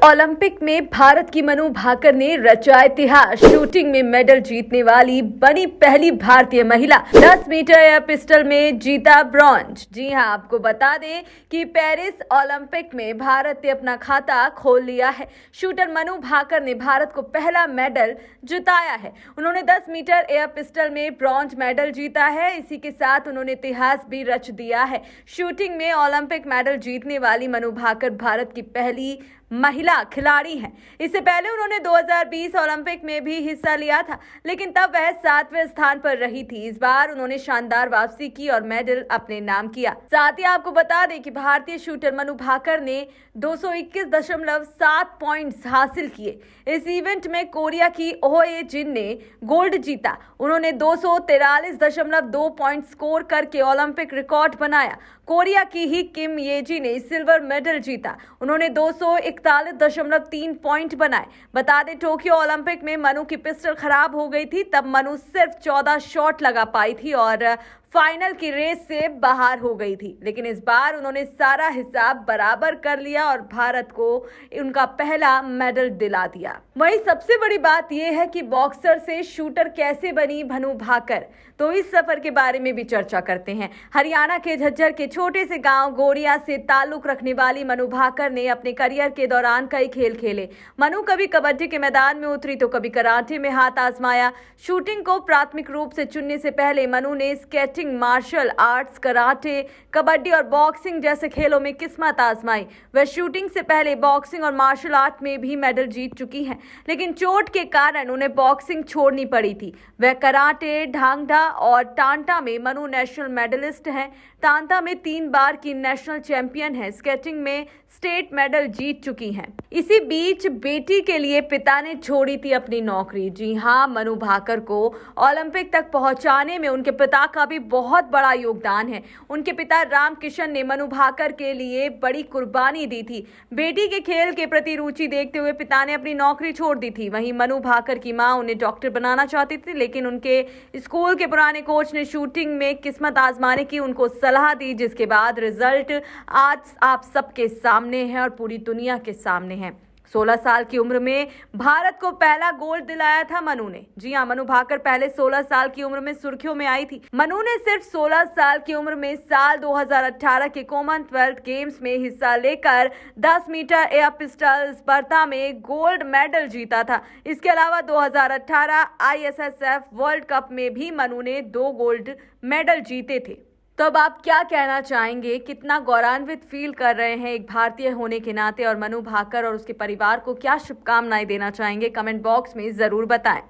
Olympic में भारत की मनु भाकर ने रचा इतिहास। शूटिंग में मेडल जीतने वाली बनी पहली भारतीय महिला। 10 मीटर एयर पिस्टल में जीता ब्रॉन्ज। जी हां, आपको बता दें कि पेरिस ओलंपिक में भारत ने अपना खाता खोल लिया है। शूटर मनु भाकर ने भारत को पहला मेडल जिताया है। उन्होंने 10 मीटर एयर पिस्टल में ब्रॉन्ज मेडल जीता है। इसी के साथ उन्होंने इतिहास भी रच दिया है। शूटिंग में ओलंपिक मेडल जीतने वाली मनु भाकर भारत की पहली महिला खिलाड़ी हैं। इससे पहले उन्होंने 2020 ओलंपिक में भी हिस्सा लिया था, लेकिन तब वह 7वें स्थान पर रही थी। इस बार उन्होंने शानदार वापसी की और मेडल अपने नाम किया। साथ ही आपको बता दें कि भारतीय शूटर मनु भाकर ने 221.7 पॉइंट्स हासिल किए। इस इवेंट में कोरिया की ओह ए जिन ने गोल्ड जीता। उन्होंने 243.2 पॉइंट स्कोर करके ओलंपिक रिकॉर्ड बनाया। कोरिया की ही किम येजी ने सिल्वर मेडल जीता। उन्होंने 241.3 पॉइंट बनाए। बता दें, टोक्यो ओलंपिक में मनु की पिस्टल खराब हो गई थी। तब मनु सिर्फ 14 शॉट लगा पाई थी और फाइनल की रेस से बाहर हो गई थी, लेकिन इस बार उन्होंने सारा हिसाब बराबर कर लिया और भारत को उनका पहला मेडल दिला दिया। वहीं सबसे बड़ी बात यह है कि बॉक्सर से शूटर कैसे बनी मनु भाकर, तो इस सफर के बारे में भी चर्चा करते हैं। हरियाणा के झज्जर के छोटे से गांव गोरिया से ताल्लुक रखने वाली मनु भाकर ने अपने करियर के दौरान कई खेल खेले। मनु कभी कबड्डी के मैदान में उतरी तो कभी कराटे में हाथ आजमाया। शूटिंग को प्राथमिक रूप से चुनने से पहले मनु ने skating, martial arts, karate, kabaddi और बॉक्सिंग जैसे खेलों में किस्मत आजमाई। वह शूटिंग से पहले बॉक्सिंग और मार्शल आर्ट में भी मेडल जीत चुकी हैं, लेकिन चोट के कारण उन्हें बॉक्सिंग छोड़नी पड़ी थी। वह कराटे, ढांगडा और टांटा में मनु नेशनल मेडलिस्ट हैं। टांटा में 3 बार की नेशनल चैंपियन है। स्केटिंग में स्टेट मेडल जीत चुकी हैं। इसी बीच बेटी के लिए पिता ने छोड़ी थी अपनी नौकरी। जी हां, मनु भाकर को ओलंपिक तक पहुंचाने में उनके पिता का भी बहुत बड़ा योगदान है। उनके पिता राम किशन ने मनु भाकर के लिए बड़ी कुर्बानी दी थी। बेटी के खेल के प्रति रुचि देखते हुए पिता ने अपनी नौकरी छोड़ दी थी। वहीं मनु भाकर की मां उन्हें डॉक्टर बनाना चाहती थी, लेकिन उनके स्कूल के पुराने कोच ने शूटिंग में किस्मत आजमाने की उनको सलाह दी, जिसके बाद रिजल्ट आज आप सबके सामने है और पूरी दुनिया के सामने है। 16 साल की उम्र में भारत को पहला गोल्ड दिलाया था मनु ने। जी हां, मनु भाकर पहले 16 साल की उम्र में सुर्खियों में आई थी। मनु ने सिर्फ 16 साल की उम्र में साल 2018 के कॉमनवेल्थ गेम्स में हिस्सा लेकर 10 मीटर एयर पिस्टल स्पर्धा में गोल्ड मेडल जीता था। इसके अलावा 2018 ISSF वर्ल्ड कप में भी मनु ने 2 गोल्ड मेडल जीते थे। तो अब आप क्या कहना चाहेंगे? कितना गौरवान्वित फील कर रहे हैं एक भारतीय होने के नाते, और मनु भाकर और उसके परिवार को क्या शुभकामनाएं देना चाहेंगे? कमेंट बॉक्स में जरूर बताएं।